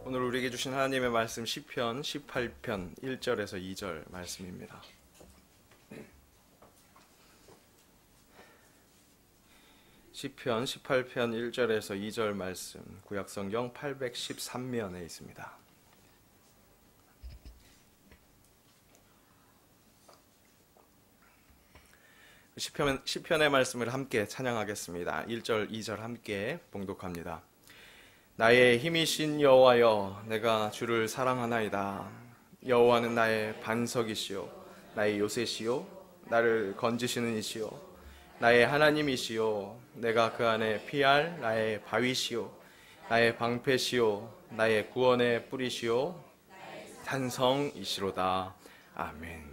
오늘 우리에게 주신 하나님의 말씀 시편 18편 1절에서 2절 말씀입니다. 시편 18편 1절에서 2절 말씀, 구약성경 813면에 있습니다. 시편의 말씀을 함께 찬양하겠습니다. 1절, 2절 함께 봉독합니다. 나의 힘이신 여호와여, 내가 주를 사랑하나이다. 여호와는 나의 반석이시요 나의 요새시요 나를 건지시는 이시요 나의 하나님이시요 내가 그 안에 피할 나의 바위시요 나의 방패시요 나의 구원의 뿌리시요 찬성이시로다. 아멘.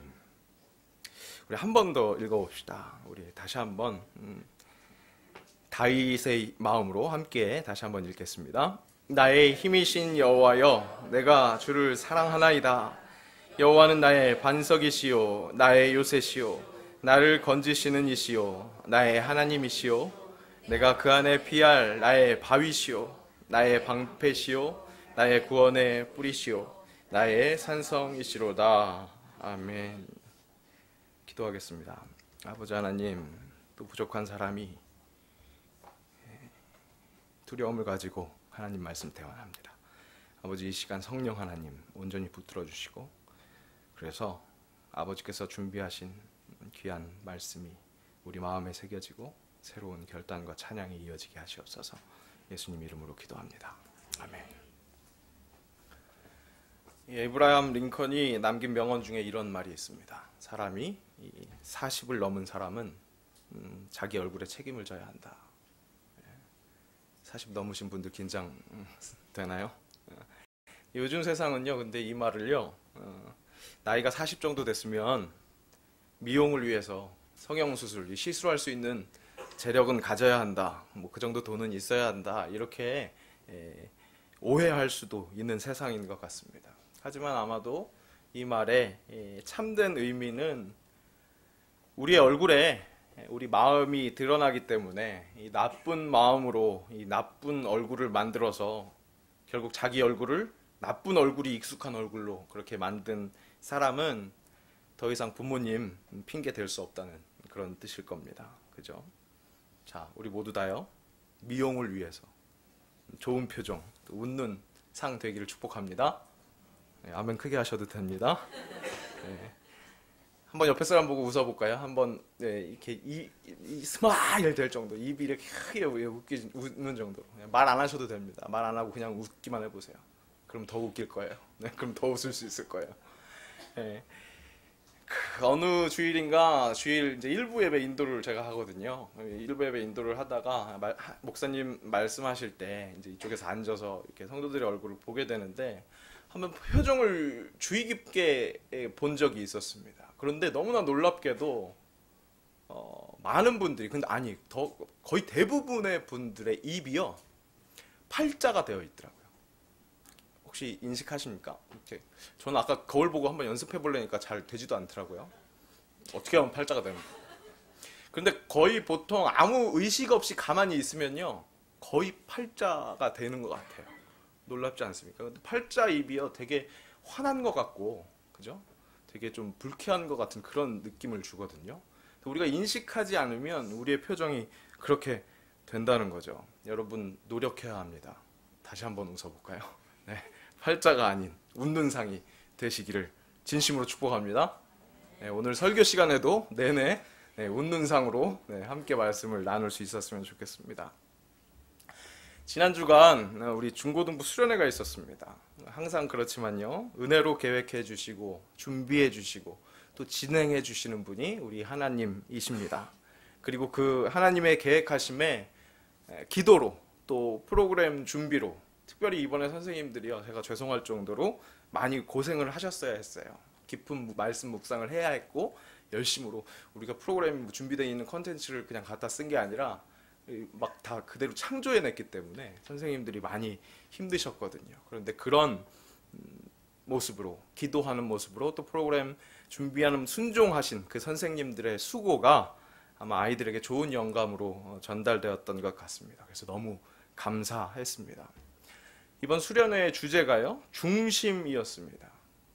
우리 한 번 더 읽어봅시다. 우리 다시 한번 다윗의 마음으로 함께 다시 한번 읽겠습니다. 나의 힘이신 여호와여, 내가 주를 사랑하나이다. 여호와는 나의 반석이시요 나의 요새시요 나를 건지시는 이시요 나의 하나님이시요 내가 그 안에 피할 나의 바위시요 나의 방패시요 나의 구원의 뿌리시요 나의 산성이시로다. 아멘. 기도하겠습니다. 아버지 하나님, 또 부족한 사람이 두려움을 가지고 하나님 말씀 대화합니다. 아버지, 이 시간 성령 하나님 온전히 붙들어 주시고, 그래서 아버지께서 준비하신 귀한 말씀이 우리 마음에 새겨지고 새로운 결단과 찬양이 이어지게 하시옵소서. 예수님 이름으로 기도합니다. 아멘. 에이브라함 링컨이 남긴 명언 중에 이런 말이 있습니다. 사람이 40을 넘은 사람은 자기 얼굴에 책임을 져야 한다. 40 넘으신 분들 긴장되나요? 요즘 세상은요, 근데 이 말을요, 나이가 40 정도 됐으면 미용을 위해서 성형수술, 시술할 수 있는 재력은 가져야 한다. 뭐 그 정도 돈은 있어야 한다. 이렇게 오해할 수도 있는 세상인 것 같습니다. 하지만 아마도 이 말의 참된 의미는 우리의 얼굴에 우리 마음이 드러나기 때문에 이 나쁜 마음으로 이 나쁜 얼굴을 만들어서 결국 자기 얼굴을 나쁜 얼굴이 익숙한 얼굴로 그렇게 만든 사람은 더 이상 부모님 핑계 댈 수 없다는 그런 뜻일 겁니다. 그죠? 자, 우리 모두 다요, 미용을 위해서 좋은 표정, 또 웃는 상 되기를 축복합니다. 네, 아멘 크게 하셔도 됩니다. 네. 한번 옆에 사람 보고 웃어볼까요? 한번 이렇게 이 스마일 될 정도, 입이 이렇게 크게 웃는 정도. 말 안 하셔도 됩니다. 말 안 하고 그냥 웃기만 해보세요. 그럼 더 웃길 거예요. 네, 그럼 더 웃을 수 있을 거예요. 네. 어느 주일인가 주일 이제 일부 예배 인도를 제가 하거든요. 일부 예배 인도를 하다가 목사님 말씀하실 때 이제 이쪽에서 앉아서 이렇게 성도들의 얼굴을 보게 되는데 한번 표정을 주의 깊게 본 적이 있었습니다. 그런데 너무나 놀랍게도 많은 분들이, 근데 아니 거의 대부분의 분들의 입이요 팔자가 되어 있더라고요. 혹시 인식하십니까? 이렇게. 저는 아까 거울 보고 한번 연습해 보려니까 잘 되지도 않더라고요. 어떻게 하면 팔자가 됩니까? 그런데 거의 보통 아무 의식 없이 가만히 있으면요 거의 팔자가 되는 것 같아요. 놀랍지 않습니까? 근데 팔자 입이요 되게 환한 것 같고, 그죠? 되게 좀 불쾌한 것 같은 그런 느낌을 주거든요. 우리가 인식하지 않으면 우리의 표정이 그렇게 된다는 거죠. 여러분 노력해야 합니다. 다시 한번 웃어볼까요? 네, 팔자가 아닌 웃는 상이 되시기를 진심으로 축복합니다. 네, 오늘 설교 시간에도 내내 웃는 상으로 함께 말씀을 나눌 수 있었으면 좋겠습니다. 지난 주간 우리 중고등부 수련회가 있었습니다. 항상 그렇지만요, 은혜로 계획해 주시고 준비해 주시고 또 진행해 주시는 분이 우리 하나님이십니다. 그리고 그 하나님의 계획하심에 기도로 또 프로그램 준비로, 특별히 이번에 선생님들이요, 제가 죄송할 정도로 많이 고생을 하셨어야 했어요. 깊은 말씀 묵상을 해야 했고, 열심으로 우리가 프로그램 준비되어 있는 컨텐츠를 그냥 갖다 쓴 게 아니라 막 다 그대로 창조해냈기 때문에 선생님들이 많이 힘드셨거든요. 그런데 그런 모습으로, 기도하는 모습으로 또 프로그램 준비하는 순종하신 그 선생님들의 수고가 아마 아이들에게 좋은 영감으로 전달되었던 것 같습니다. 그래서 너무 감사했습니다. 이번 수련회의 주제가요, 중심이었습니다.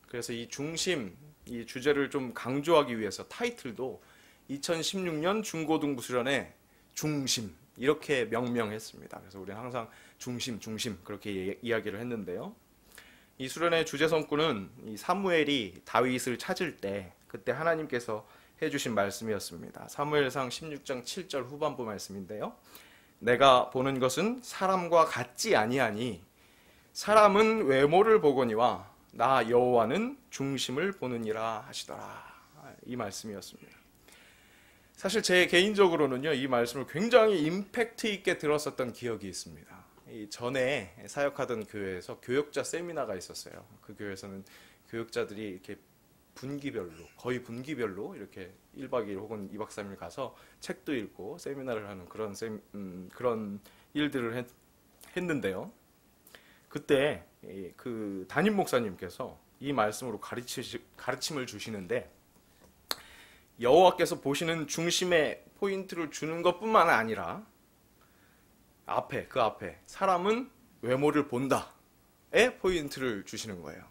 그래서 이 중심, 이 주제를 좀 강조하기 위해서 타이틀도 2016년 중고등부 수련회 중심 이렇게 명명했습니다. 그래서 우리는 항상 중심, 중심 그렇게 이야기를 했는데요. 이 수련회 주제 성구는 이 사무엘이 다윗을 찾을 때 그때 하나님께서 해주신 말씀이었습니다. 사무엘상 16장 7절 후반부 말씀인데요. 내가 보는 것은 사람과 같지 아니하니 사람은 외모를 보거니와 나 여호와는 중심을 보느니라 하시더라. 이 말씀이었습니다. 사실 제 개인적으로는요, 이 말씀을 굉장히 임팩트 있게 들었었던 기억이 있습니다. 이 전에 사역하던 교회에서 교역자 세미나가 있었어요. 그 교회에서는 교역자들이 이렇게 분기별로, 거의 분기별로 이렇게 1박 2일 혹은 2박 3일 가서 책도 읽고 세미나를 하는 그런 일들을 했는데요. 그때 그 담임 목사님께서 이 말씀으로 가르침을 주시는데, 여호와께서 보시는 중심에 포인트를 주는 것뿐만 아니라 그 앞에 사람은 외모를 본다에 포인트를 주시는 거예요.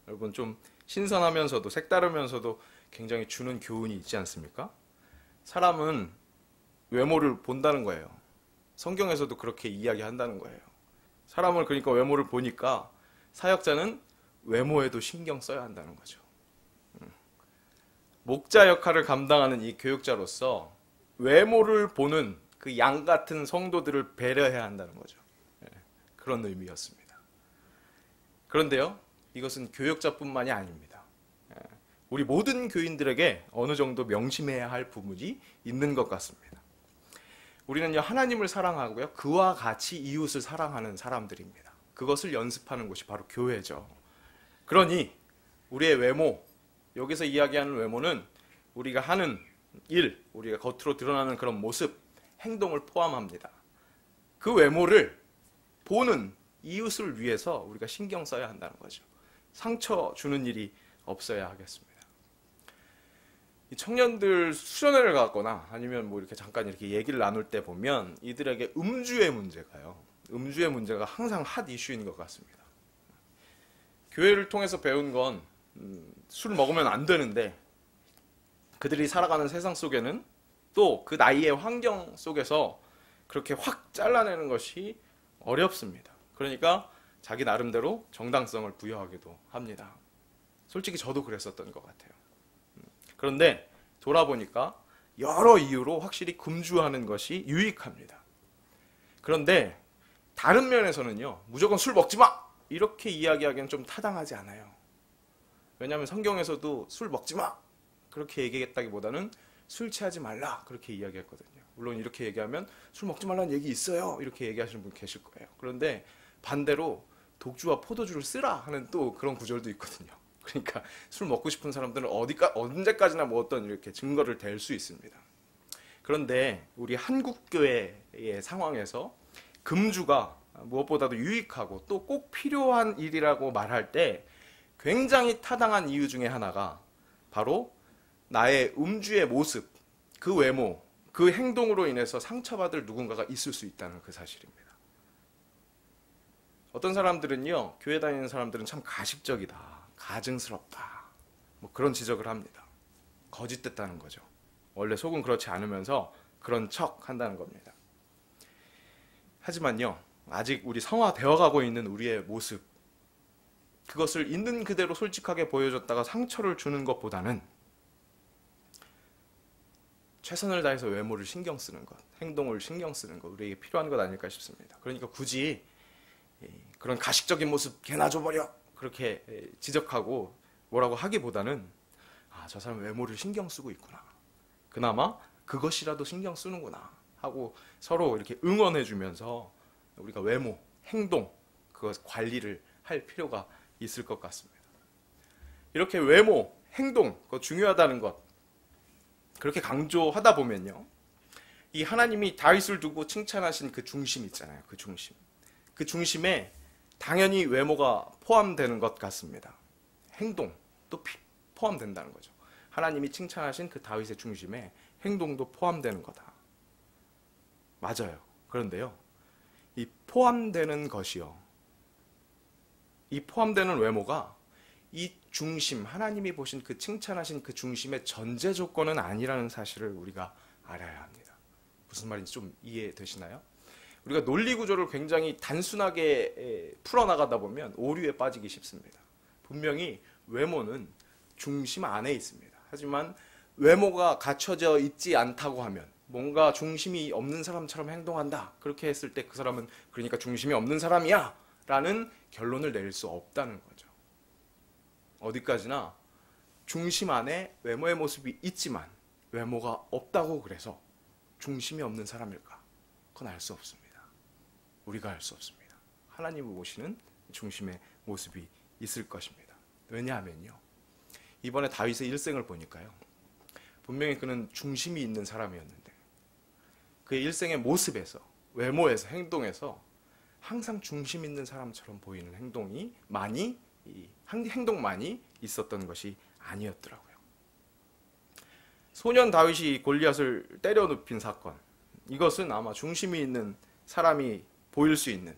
여러분, 좀 신선하면서도 색다르면서도 굉장히 주는 교훈이 있지 않습니까? 사람은 외모를 본다는 거예요. 성경에서도 그렇게 이야기한다는 거예요. 사람을 그러니까 외모를 보니까 사역자는 외모에도 신경 써야 한다는 거죠. 목자 역할을 감당하는 이 교육자로서 외모를 보는 그 양 같은 성도들을 배려해야 한다는 거죠. 그런 의미였습니다. 그런데요, 이것은 교역자뿐만이 아닙니다. 우리 모든 교인들에게 어느 정도 명심해야 할 부분이 있는 것 같습니다. 우리는요, 하나님을 사랑하고요, 그와 같이 이웃을 사랑하는 사람들입니다. 그것을 연습하는 곳이 바로 교회죠. 그러니 우리의 외모, 여기서 이야기하는 외모는 우리가 하는 일, 우리가 겉으로 드러나는 그런 모습, 행동을 포함합니다. 그 외모를 보는 이웃을 위해서 우리가 신경 써야 한다는 거죠. 상처 주는 일이 없어야 하겠습니다. 이 청년들 수련회를 갔거나 아니면 뭐 이렇게 잠깐 이렇게 얘기를 나눌 때 보면 이들에게 음주의 문제가 항상 핫 이슈인 것 같습니다. 교회를 통해서 배운 건 술 먹으면 안 되는데, 그들이 살아가는 세상 속에는 또 그 나이의 환경 속에서 그렇게 확 잘라내는 것이 어렵습니다. 그러니까 자기 나름대로 정당성을 부여하기도 합니다. 솔직히 저도 그랬었던 것 같아요. 그런데 돌아보니까 여러 이유로 확실히 금주하는 것이 유익합니다. 그런데 다른 면에서는요, 무조건 술 먹지 마! 이렇게 이야기하기엔 좀 타당하지 않아요. 왜냐하면 성경에서도 술 먹지 마! 그렇게 얘기했다기보다는 술 취하지 말라! 그렇게 이야기했거든요. 물론 이렇게 얘기하면 술 먹지 말라는 얘기 있어요! 이렇게 얘기하시는 분 계실 거예요. 그런데 반대로 독주와 포도주를 쓰라! 하는 또 그런 구절도 있거든요. 그러니까 술 먹고 싶은 사람들은 언제까지나 뭐 어떤 이렇게 증거를 댈 수 있습니다. 그런데 우리 한국교회의 상황에서 금주가 무엇보다도 유익하고 또 꼭 필요한 일이라고 말할 때 굉장히 타당한 이유 중에 하나가 바로 나의 음주의 모습, 그 외모, 그 행동으로 인해서 상처받을 누군가가 있을 수 있다는 그 사실입니다. 어떤 사람들은요, 교회 다니는 사람들은 참 가식적이다, 가증스럽다, 뭐 그런 지적을 합니다. 거짓됐다는 거죠. 원래 속은 그렇지 않으면서 그런 척 한다는 겁니다. 하지만요, 아직 우리 성화되어 가고 있는 우리의 모습, 그것을 있는 그대로 솔직하게 보여줬다가 상처를 주는 것보다는 최선을 다해서 외모를 신경 쓰는 것, 행동을 신경 쓰는 것, 우리에게 필요한 것 아닐까 싶습니다. 그러니까 굳이 그런 가식적인 모습 개나 줘버려! 그렇게 지적하고 뭐라고 하기보다는 저 사람 외모를 신경 쓰고 있구나. 그나마 그것이라도 신경 쓰는구나 하고 서로 이렇게 응원해주면서 우리가 외모, 행동, 그것 관리를 할 필요가 있을 것 같습니다. 이렇게 외모, 행동, 그거 중요하다는 것 그렇게 강조하다 보면요, 이 하나님이 다윗을 두고 칭찬하신 그 중심 있잖아요. 그 중심. 그 중심에 당연히 외모가 포함되는 것 같습니다. 행동도 포함된다는 거죠. 하나님이 칭찬하신 그 다윗의 중심에 행동도 포함되는 거다. 맞아요. 그런데요, 이 포함되는 것이요, 이 포함되는 외모가 이 중심, 하나님이 보신 그 칭찬하신 그 중심의 전제 조건은 아니라는 사실을 우리가 알아야 합니다. 무슨 말인지 좀 이해되시나요? 우리가 논리 구조를 굉장히 단순하게 풀어나가다 보면 오류에 빠지기 쉽습니다. 분명히 외모는 중심 안에 있습니다. 하지만 외모가 갖춰져 있지 않다고 하면, 뭔가 중심이 없는 사람처럼 행동한다, 그렇게 했을 때 그 사람은 그러니까 중심이 없는 사람이야 라는 결론을 내릴 수 없다는 거죠. 어디까지나 중심 안에 외모의 모습이 있지만 외모가 없다고 그래서 중심이 없는 사람일까? 그건 알 수 없습니다. 우리가 알 수 없습니다. 하나님을 보시는 중심의 모습이 있을 것입니다. 왜냐하면요, 이번에 다윗의 일생을 보니까요, 분명히 그는 중심이 있는 사람이었는데 그의 일생의 모습에서, 외모에서, 행동에서 항상 중심 있는 사람처럼 보이는 행동만이 있었던 것이 아니었더라고요. 소년 다윗이 골리앗을 때려 눕힌 사건, 이것은 아마 중심이 있는 사람이 보일 수 있는,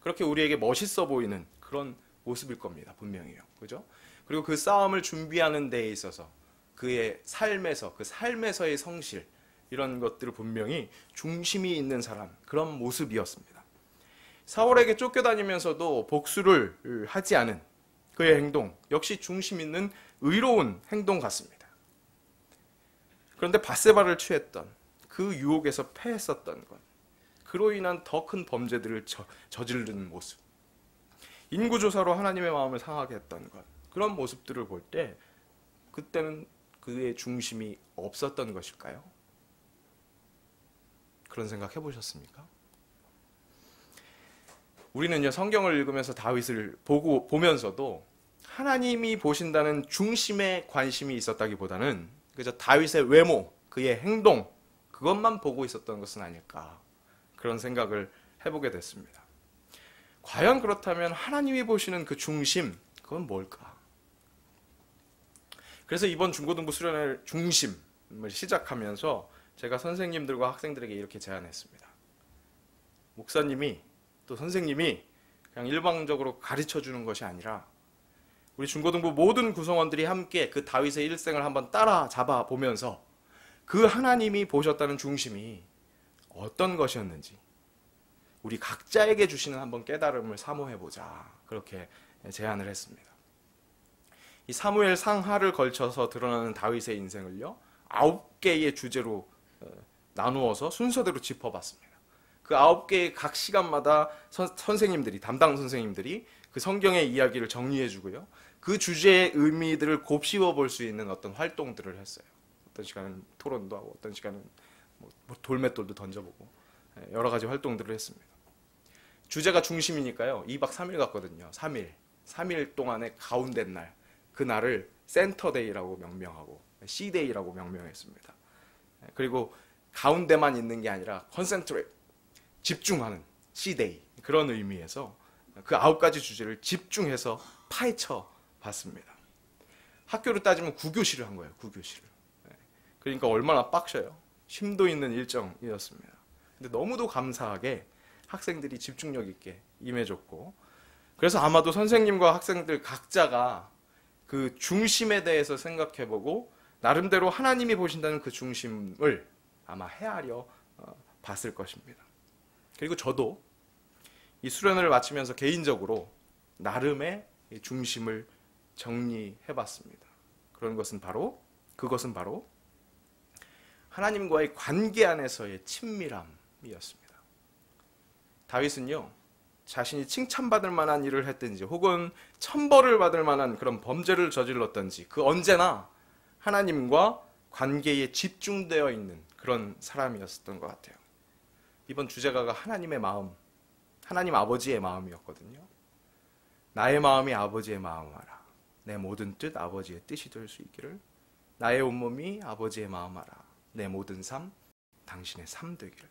그렇게 우리에게 멋있어 보이는 그런 모습일 겁니다. 분명히요. 그죠? 그리고 그 싸움을 준비하는 데에 있어서 그의 삶에서, 그 삶에서의 성실, 이런 것들을 분명히 중심이 있는 사람, 그런 모습이었습니다. 사울에게 쫓겨다니면서도 복수를 하지 않은 그의 행동 역시 중심 있는 의로운 행동 같습니다. 그런데 밧세바를 취했던 그 유혹에서 패했었던 것, 그로 인한 더 큰 범죄들을 저지르는 모습, 인구조사로 하나님의 마음을 상하게 했던 것, 그런 모습들을 볼 때 그때는 그의 중심이 없었던 것일까요? 그런 생각 해보셨습니까? 우리는요, 성경을 읽으면서 다윗을 보면서도 하나님이 보신다는 중심에 관심이 있었다기보다는 그저 다윗의 외모, 그의 행동, 그것만 보고 있었던 것은 아닐까, 그런 생각을 해보게 됐습니다. 과연 그렇다면 하나님이 보시는 그 중심, 그건 뭘까? 그래서 이번 중고등부 수련회 중심을 시작하면서 제가 선생님들과 학생들에게 이렇게 제안했습니다. 목사님이 또 선생님이 그냥 일방적으로 가르쳐 주는 것이 아니라 우리 중고등부 모든 구성원들이 함께 그 다윗의 일생을 한번 따라잡아 보면서 그 하나님이 보셨다는 중심이 어떤 것이었는지 우리 각자에게 주시는 한번 깨달음을 사모해보자, 그렇게 제안을 했습니다. 이 사무엘 상하를 걸쳐서 드러나는 다윗의 인생을요, 9개의 주제로 나누어서 순서대로 짚어봤습니다. 그 9개의 각 시간마다 선생님들이, 담당 선생님들이 그 성경의 이야기를 정리해주고요, 그 주제의 의미들을 곱씹어 볼 수 있는 어떤 활동들을 했어요. 어떤 시간은 토론도 하고, 어떤 시간은 뭐 돌맷돌도 던져보고, 여러 가지 활동들을 했습니다. 주제가 중심이니까요, 2박 3일 갔거든요. 3일 동안의 가운데 날, 그 날을 센터데이라고 명명하고 C데이라고 명명했습니다. 그리고 가운데만 있는 게 아니라 컨센트레이트, 집중하는 C데이, 그런 의미에서 그 9가지 주제를 집중해서 파헤쳐 봤습니다. 학교로 따지면 9교시를 한 거예요. 9교시를. 그러니까 얼마나 빡셔요. 심도 있는 일정이었습니다. 근데 너무도 감사하게 학생들이 집중력 있게 임해줬고, 그래서 아마도 선생님과 학생들 각자가 그 중심에 대해서 생각해보고 나름대로 하나님이 보신다는 그 중심을 아마 헤아려 봤을 것입니다. 그리고 저도 이 수련회를 마치면서 개인적으로 나름의 중심을 정리해봤습니다. 그것은 바로 하나님과의 관계 안에서의 친밀함이었습니다. 다윗은요, 자신이 칭찬받을 만한 일을 했든지 혹은 천벌을 받을 만한 그런 범죄를 저질렀든지 그 언제나 하나님과 관계에 집중되어 있는 그런 사람이었던 것 같아요. 이번 주제가가 하나님의 마음, 하나님 아버지의 마음이었거든요. 나의 마음이 아버지의 마음 알아. 내 모든 뜻 아버지의 뜻이 될 수 있기를. 나의 온몸이 아버지의 마음 알아. 내 모든 삶 당신의 삶 되기를.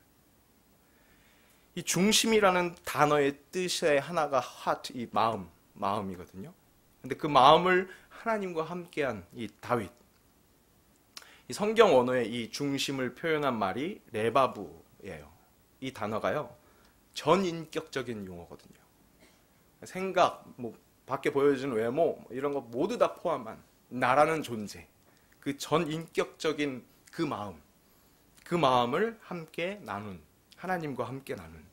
이 중심이라는 단어의 뜻의 하나가 heart, 이 마음이거든요. 근데 그 마음을 하나님과 함께한 이 다윗, 이 성경 언어의 이 중심을 표현한 말이 레바브예요. 이 단어가요, 전인격적인 용어거든요. 생각, 밖에 보여주는 외모 이런 거 모두 다 포함한 나라는 존재, 그 전인격적인 그 마음을 함께 나눈, 하나님과 함께 나눈,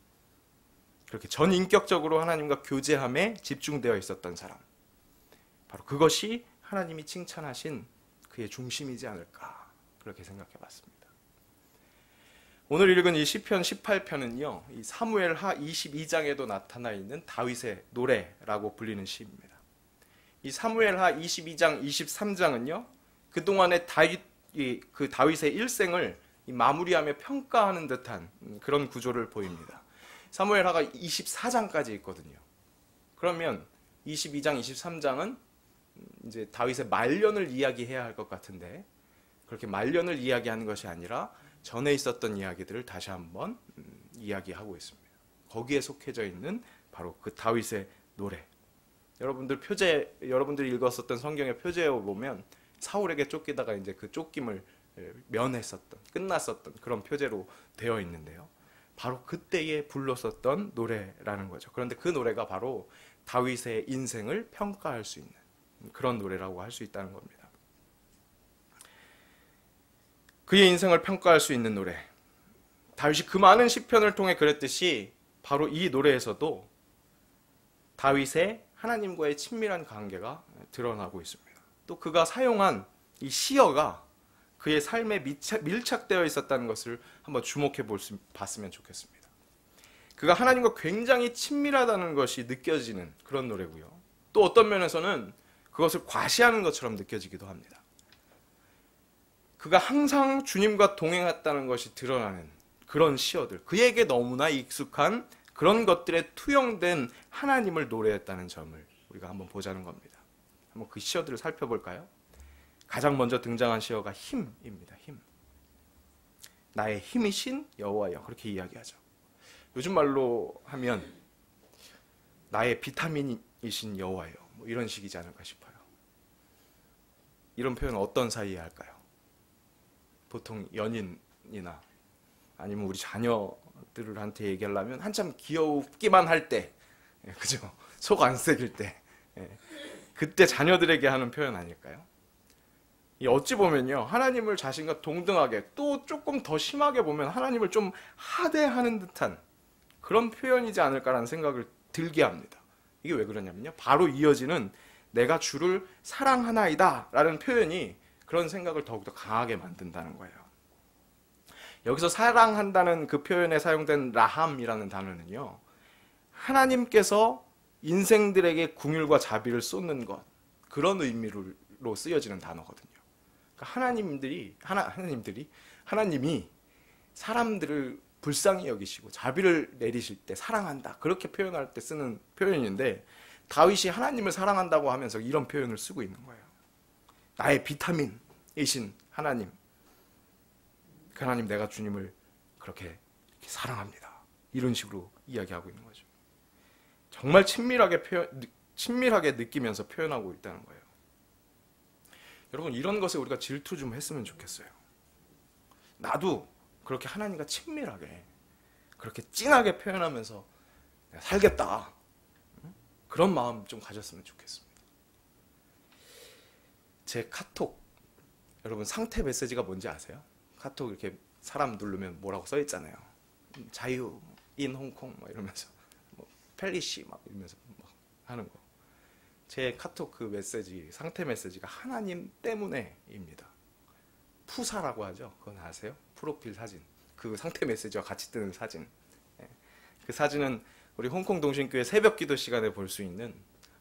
그렇게 전인격적으로 하나님과 교제함에 집중되어 있었던 사람, 바로 그것이 하나님이 칭찬하신 그의 중심이지 않을까, 그렇게 생각해 봤습니다. 오늘 읽은 이 시편 18편은요, 이 사무엘하 22장에도 나타나 있는 다윗의 노래라고 불리는 시입니다. 이 사무엘하 22장, 23장은요, 그동안의 다윗의 일생을 마무리하며 평가하는 듯한 그런 구조를 보입니다. 사무엘하가 24장까지 있거든요. 그러면 22장, 23장은 이제 다윗의 말년을 이야기해야 할 것 같은데, 그렇게 말년을 이야기하는 것이 아니라 전에 있었던 이야기들을 다시 한번 이야기하고 있습니다. 거기에 속해져 있는 바로 그 다윗의 노래. 여러분들이 읽었었던 성경의 표제에 보면 사울에게 쫓기다가 이제 그 쫓김을 면했었던, 끝났었던 그런 표제로 되어 있는데요. 바로 그때에 불렀었던 노래라는 거죠. 그런데 그 노래가 바로 다윗의 인생을 평가할 수 있는 그런 노래라고 할 수 있다는 겁니다. 그의 인생을 평가할 수 있는 노래. 다윗이 그 많은 시편을 통해 그랬듯이 바로 이 노래에서도 다윗의 하나님과의 친밀한 관계가 드러나고 있습니다. 또 그가 사용한 이 시어가 그의 삶에 밀착되어 있었다는 것을 한번 주목해 봤으면 좋겠습니다. 그가 하나님과 굉장히 친밀하다는 것이 느껴지는 그런 노래고요. 또 어떤 면에서는 그것을 과시하는 것처럼 느껴지기도 합니다. 그가 항상 주님과 동행했다는 것이 드러나는 그런 시어들, 그에게 너무나 익숙한 그런 것들에 투영된 하나님을 노래했다는 점을 우리가 한번 보자는 겁니다. 한번 그 시어들을 살펴볼까요? 가장 먼저 등장한 시어가 힘입니다. 힘. 나의 힘이신 여호와여, 그렇게 이야기하죠. 요즘 말로 하면 나의 비타민이신 여호와여, 뭐 이런 식이지 않을까 싶어요. 이런 표현은 어떤 사이에 할까요? 보통 연인이나 아니면 우리 자녀들한테 얘기하려면 한참 귀엽기만 할 때, 그죠? 속 안 새길 때, 그때 자녀들에게 하는 표현 아닐까요? 어찌 보면요, 하나님을 자신과 동등하게, 또 조금 더 심하게 보면 하나님을 좀 하대하는 듯한 그런 표현이지 않을까라는 생각을 들게 합니다. 이게 왜 그러냐면요, 바로 이어지는 내가 주를 사랑하나이다 라는 표현이 그런 생각을 더욱더 강하게 만든다는 거예요. 여기서 사랑한다는 그 표현에 사용된 라함이라는 단어는요, 하나님께서 인생들에게 궁율과 자비를 쏟는 것, 그런 의미로 쓰여지는 단어거든요. 그러니까 하나님이 사람들을 불쌍히 여기시고 자비를 내리실 때 사랑한다, 그렇게 표현할 때 쓰는 표현인데, 다윗이 하나님을 사랑한다고 하면서 이런 표현을 쓰고 있는 거예요. 나의 비타민이신 하나님, 그 하나님, 내가 주님을 그렇게 사랑합니다, 이런 식으로 이야기하고 있는 거죠. 정말 친밀하게 느끼면서 표현하고 있다는 거예요. 여러분, 이런 것에 우리가 질투 좀 했으면 좋겠어요. 나도 그렇게 하나님과 친밀하게, 그렇게 찐하게 표현하면서 내가 살겠다, 그런 마음 좀 가졌으면 좋겠습니다. 제 카톡, 여러분 상태 메시지가 뭔지 아세요? 카톡 이렇게 사람 누르면 뭐라고 써 있잖아요. 자유, 인 홍콩 막 이러면서, 뭐 펠리시 막 이러면서 막 하는 거. 제 카톡 그 메시지, 상태 메시지가 하나님 때문에입니다. 푸사라고 하죠. 그건 아세요? 프로필 사진. 그 상태 메시지와 같이 뜨는 사진. 그 사진은 우리 홍콩 동신교회 새벽 기도 시간에 볼 수 있는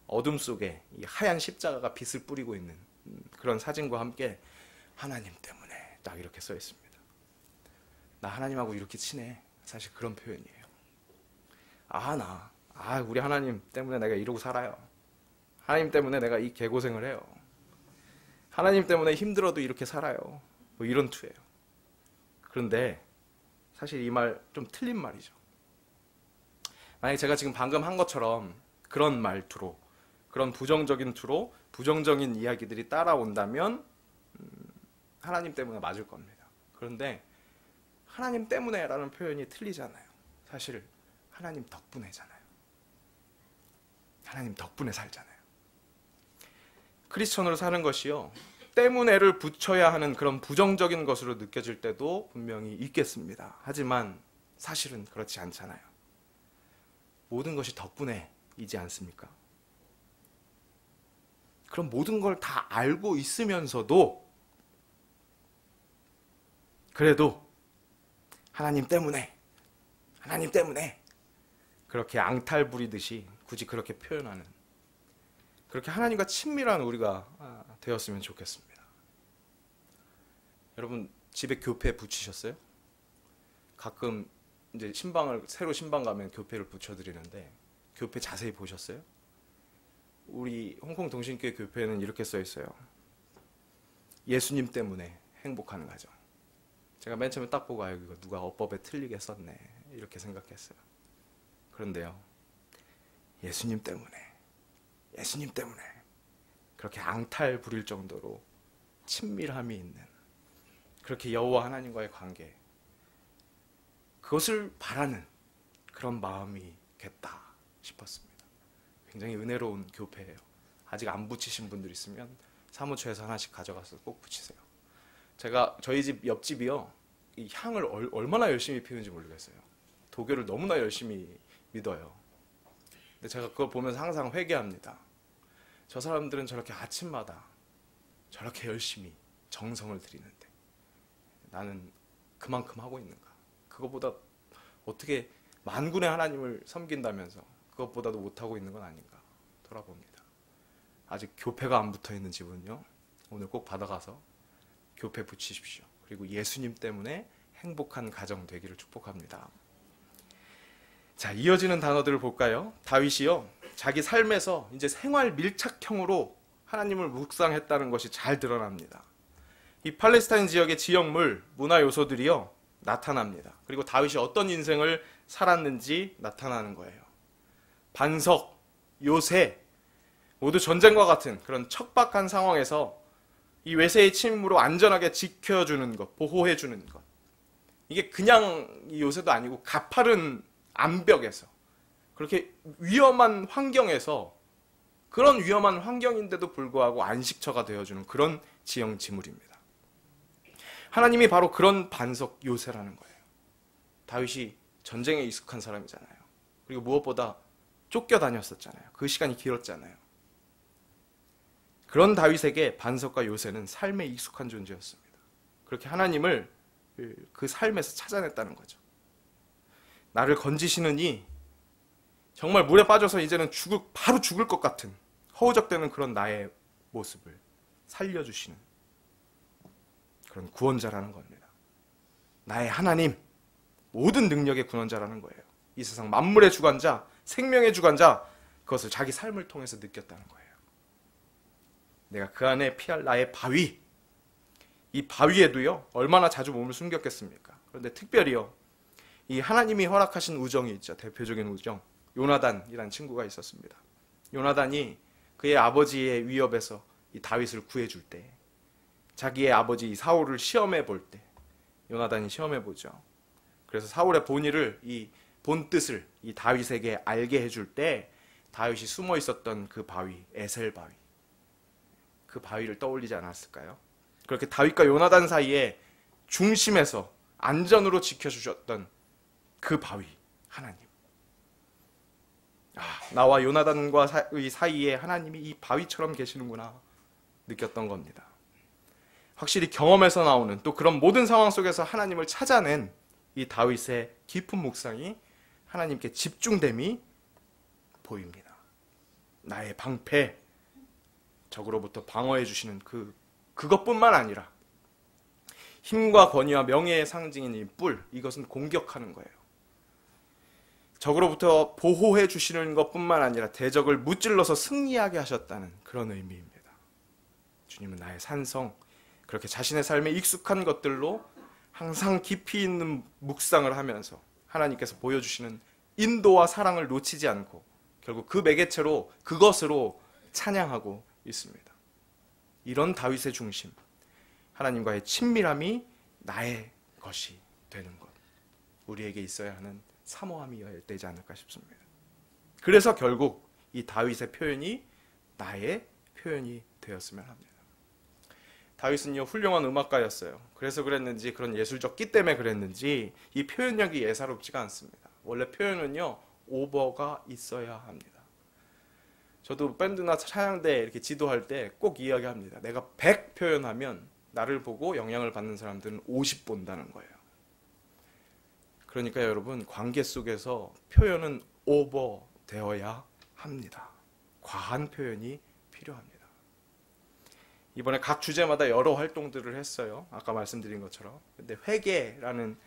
어둠 속에 이 하얀 십자가가 빛을 뿌리고 있는 그런 사진과 함께 하나님 때문에 딱 이렇게 써 있습니다. 나 하나님하고 이렇게 친해. 사실 그런 표현이에요. 우리 하나님 때문에 내가 이러고 살아요. 하나님 때문에 내가 이 개고생을 해요. 하나님 때문에 힘들어도 이렇게 살아요. 뭐 이런 투예요. 그런데 사실 이 말 좀 틀린 말이죠. 만약에 제가 지금 방금 한 것처럼 그런 말투로, 그런 부정적인 투로 부정적인 이야기들이 따라온다면 하나님 때문에 맞을 겁니다. 그런데 하나님 때문에라는 표현이 틀리잖아요. 사실 하나님 덕분에잖아요. 하나님 덕분에 살잖아요. 크리스천으로 사는 것이요, 때문에를 붙여야 하는 그런 부정적인 것으로 느껴질 때도 분명히 있겠습니다. 하지만 사실은 그렇지 않잖아요. 모든 것이 덕분에이지 않습니까? 그럼 모든 걸 다 알고 있으면서도 그래도 하나님 때문에 그렇게 앙탈 부리듯이 굳이 그렇게 표현하는, 그렇게 하나님과 친밀한 우리가 되었으면 좋겠습니다. 여러분 집에 교패 붙이셨어요? 가끔 이제 새로 신방 가면 교패를 붙여드리는데 교패 자세히 보셨어요? 우리 홍콩 동신교회 교패는 이렇게 써 있어요. 예수님 때문에 행복하는 가정. 제가 맨 처음에 딱 보고 이거 누가 어법에 틀리게 썼네 이렇게 생각했어요. 그런데요, 예수님 때문에 그렇게 앙탈 부릴 정도로 친밀함이 있는, 그렇게 여호와 하나님과의 관계, 그것을 바라는 그런 마음이겠다 싶었습니다. 굉장히 은혜로운 교패예요. 아직 안 붙이신 분들 있으면 사무처에서 하나씩 가져가서 꼭 붙이세요. 저희 집 옆집이요, 이 향을 얼마나 열심히 피우는지 모르겠어요. 도교를 너무나 열심히 믿어요. 근데 제가 그걸 보면서 항상 회개합니다. 저 사람들은 저렇게 아침마다 저렇게 열심히 정성을 들이는데 나는 그만큼 하고 있는가? 그것보다 어떻게 만군의 하나님을 섬긴다면서 그것보다도 못하고 있는 건 아닌가 돌아봅니다. 아직 교패가 안 붙어있는 집은요, 오늘 꼭 받아가서 교패 붙이십시오. 그리고 예수님 때문에 행복한 가정 되기를 축복합니다. 자, 이어지는 단어들을 볼까요? 다윗이요, 자기 삶에서 이제 생활 밀착형으로 하나님을 묵상했다는 것이 잘 드러납니다. 이 팔레스타인 지역의 지역물, 문화 요소들이요 나타납니다. 그리고 다윗이 어떤 인생을 살았는지 나타나는 거예요. 반석, 요새 모두 전쟁과 같은 그런 척박한 상황에서 이 외세의 침입으로 안전하게 지켜주는 것, 보호해주는 것. 이게 그냥 이 요새도 아니고 가파른 암벽에서, 그렇게 위험한 환경에서, 그런 위험한 환경인데도 불구하고 안식처가 되어주는 그런 지형지물입니다. 하나님이 바로 그런 반석 요새라는 거예요. 다윗이 전쟁에 익숙한 사람이잖아요. 그리고 무엇보다 쫓겨다녔었잖아요. 그 시간이 길었잖아요. 그런 다윗에게 반석과 요새는 삶에 익숙한 존재였습니다. 그렇게 하나님을 그 삶에서 찾아냈다는 거죠. 나를 건지시느니 정말 물에 빠져서 이제는 바로 죽을 것 같은 허우적대는 그런 나의 모습을 살려주시는 그런 구원자라는 겁니다. 나의 하나님, 모든 능력의 구원자라는 거예요. 이 세상 만물의 주관자, 생명의 주관자, 그것을 자기 삶을 통해서 느꼈다는 거예요. 내가 그 안에 피할 나의 바위, 이 바위에도요 얼마나 자주 몸을 숨겼겠습니까? 그런데 특별히요, 이 하나님이 허락하신 우정이 있죠. 대표적인 우정, 요나단이라는 친구가 있었습니다. 요나단이 그의 아버지의 위협에서 이 다윗을 구해줄 때, 자기의 아버지 사울을 시험해 볼 때 요나단이 시험해 보죠. 그래서 사울의 본의를, 이 본뜻을 이 다윗에게 알게 해줄 때 다윗이 숨어 있었던 그 바위, 에셀 바위, 그 바위를 떠올리지 않았을까요? 그렇게 다윗과 요나단 사이에 중심에서 안전으로 지켜주셨던 그 바위, 하나님. 나와 요나단과 사이에 하나님이 이 바위처럼 계시는구나 느꼈던 겁니다. 확실히 경험에서 나오는, 또 그런 모든 상황 속에서 하나님을 찾아낸 이 다윗의 깊은 묵상이, 하나님께 집중됨이 보입니다. 나의 방패, 적으로부터 방어해 주시는 그것뿐만 아니라 힘과 권위와 명예의 상징인 이 뿔, 이것은 공격하는 거예요. 적으로부터 보호해 주시는 것뿐만 아니라 대적을 무찔러서 승리하게 하셨다는 그런 의미입니다. 주님은 나의 산성, 그렇게 자신의 삶에 익숙한 것들로 항상 깊이 있는 묵상을 하면서 하나님께서 보여주시는 인도와 사랑을 놓치지 않고 결국 그 매개체로, 그것으로 찬양하고 있습니다. 이런 다윗의 중심, 하나님과의 친밀함이 나의 것이 되는 것, 우리에게 있어야 하는 사모함이어야 되지 않을까 싶습니다. 그래서 결국 이 다윗의 표현이 나의 표현이 되었으면 합니다. 다윗은요 훌륭한 음악가였어요. 그래서 그랬는지 그런 예술적 끼 때문에 그랬는지 이 표현력이 예사롭지가 않습니다. 원래 표현은요 오버가 있어야 합니다. 저도 밴드나 찬양대 이렇게 지도할 때 꼭 이야기합니다. 내가 100 표현하면 나를 보고 영향을 받는 사람들은 50 본다는 거예요. 그러니까 여러분 관계 속에서 표현은 오버 되어야 합니다. 과한 표현이 필요합니다. 이번에 각 주제마다 여러 활동들을 했어요. 아까 말씀드린 것처럼. 근데 회개라는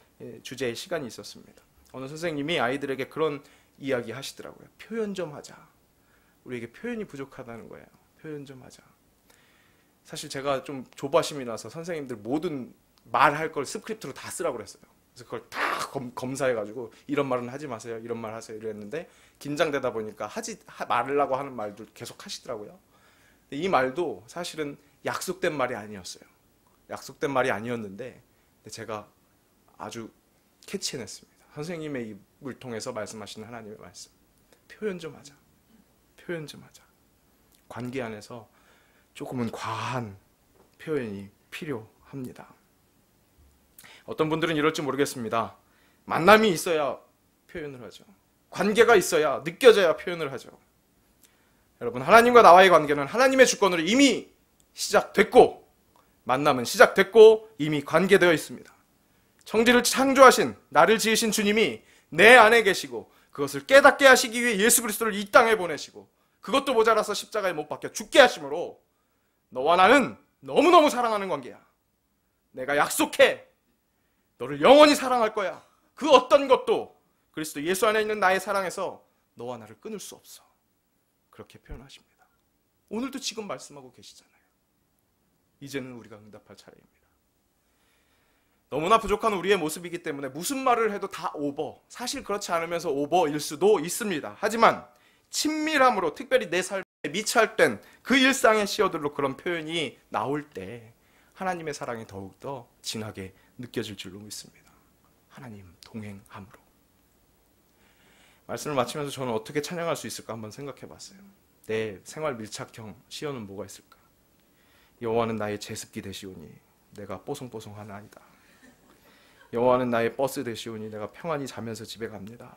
주제의 시간이 있었습니다. 어느 선생님이 아이들에게 그런 이야기 하시더라고요. 표현 좀 하자. 우리에게 표현이 부족하다는 거예요. 표현 좀 하자. 사실 제가 좀 조바심이 나서 선생님들 모든 말할 걸 스크립트로 다 쓰라고 그랬어요. 그래서 그걸 다 검사해가지고 이런 말은 하지 마세요. 이런 말 하세요. 이랬는데 긴장되다 보니까 말하려고 하는 말도 계속 하시더라고요. 근데 이 말도 사실은 약속된 말이 아니었어요. 약속된 말이 아니었는데 제가 아주 캐치해냈습니다. 선생님의 입을 통해서 말씀하시는 하나님의 말씀. 표현 좀 하자. 표현 좀 하자. 관계 안에서 조금은 과한 표현이 필요합니다. 어떤 분들은 이럴지 모르겠습니다. 만남이 있어야 표현을 하죠. 관계가 있어야 느껴져야 표현을 하죠. 여러분 하나님과 나와의 관계는 하나님의 주권으로 이미 시작됐고 만남은 시작됐고 이미 관계되어 있습니다. 천지를 창조하신 나를 지으신 주님이 내 안에 계시고 그것을 깨닫게 하시기 위해 예수 그리스도를 이 땅에 보내시고 그것도 모자라서 십자가에 못 박혀 죽게 하심으로 너와 나는 너무너무 사랑하는 관계야. 내가 약속해. 너를 영원히 사랑할 거야. 그 어떤 것도 그리스도 예수 안에 있는 나의 사랑에서 너와 나를 끊을 수 없어. 그렇게 표현하십니다. 오늘도 지금 말씀하고 계시잖아요. 이제는 우리가 응답할 차례입니다. 너무나 부족한 우리의 모습이기 때문에 무슨 말을 해도 다 오버. 사실 그렇지 않으면서 오버일 수도 있습니다. 하지만 친밀함으로 특별히 내 삶에 미찰된 그 일상의 시어들로 그런 표현이 나올 때 하나님의 사랑이 더욱더 진하게 느껴질 줄로 믿습니다. 하나님 동행함으로. 말씀을 마치면서 저는 어떻게 찬양할 수 있을까 한번 생각해 봤어요. 내 생활 밀착형 시어는 뭐가 있을까? 여호와는 나의 제습기 되시오니 내가 뽀송뽀송하나이다. 여호와는 나의 버스 되시오니 내가 평안히 자면서 집에 갑니다.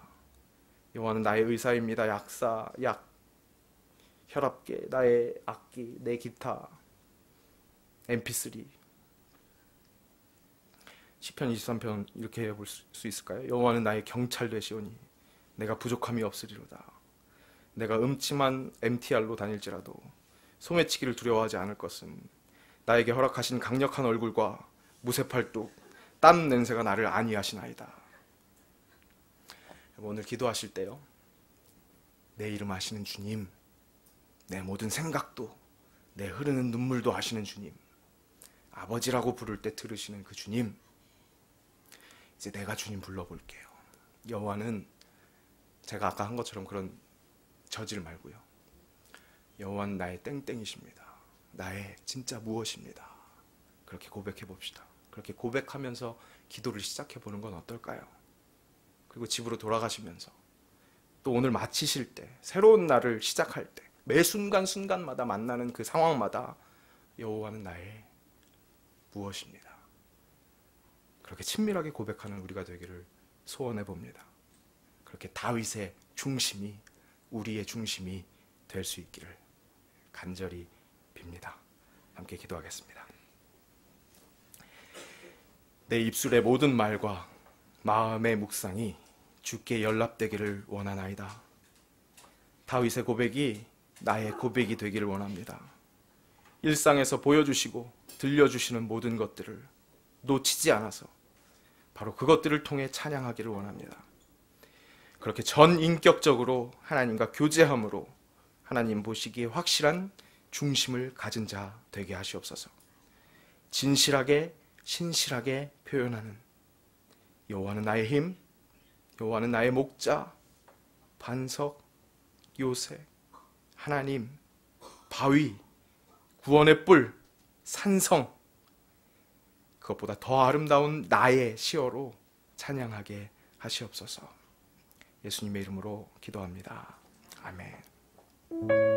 여호와는 나의 의사입니다. 약사, 약, 혈압계, 나의 악기, 내 기타, mp3. 시편 23편 이렇게 해볼 수 있을까요? 여호와는 나의 경찰 되시오니 내가 부족함이 없으리로다. 내가 음침한 MTR로 다닐지라도 소매치기를 두려워하지 않을 것은 나에게 허락하신 강력한 얼굴과 무쇠팔뚝, 땀 냄새가 나를 안위하시나이다. 오늘 기도하실 때요. 내 이름 아시는 주님, 내 모든 생각도, 내 흐르는 눈물도 아시는 주님, 아버지라고 부를 때 들으시는 그 주님, 이제 내가 주님 불러볼게요. 여호와는 제가 아까 한 것처럼 그런 저질 말고요. 여호와는 나의 땡땡이십니다. 나의 진짜 무엇입니다. 그렇게 고백해 봅시다. 그렇게 고백하면서 기도를 시작해 보는 건 어떨까요? 그리고 집으로 돌아가시면서 또 오늘 마치실 때 새로운 날을 시작할 때 매 순간순간마다 만나는 그 상황마다 여호와는 나의 무엇입니다. 그렇게 친밀하게 고백하는 우리가 되기를 소원해 봅니다. 그렇게 다윗의 중심이 우리의 중심이 될 수 있기를 간절히 빕니다. 함께 기도하겠습니다. 내 입술의 모든 말과 마음의 묵상이 주께 연락되기를 원하나이다. 다윗의 고백이 나의 고백이 되기를 원합니다. 일상에서 보여주시고 들려주시는 모든 것들을 놓치지 않아서 바로 그것들을 통해 찬양하기를 원합니다. 그렇게 전인격적으로 하나님과 교제함으로 하나님 보시기에 확실한 중심을 가진 자 되게 하시옵소서. 진실하게 신실하게 표현하는 여호와는 나의 힘, 여호와는 나의 목자, 반석, 요새, 하나님, 바위, 구원의 뿔, 산성, 그것보다 더 아름다운 나의 시어로 찬양하게 하시옵소서. 예수님의 이름으로 기도합니다. 아멘.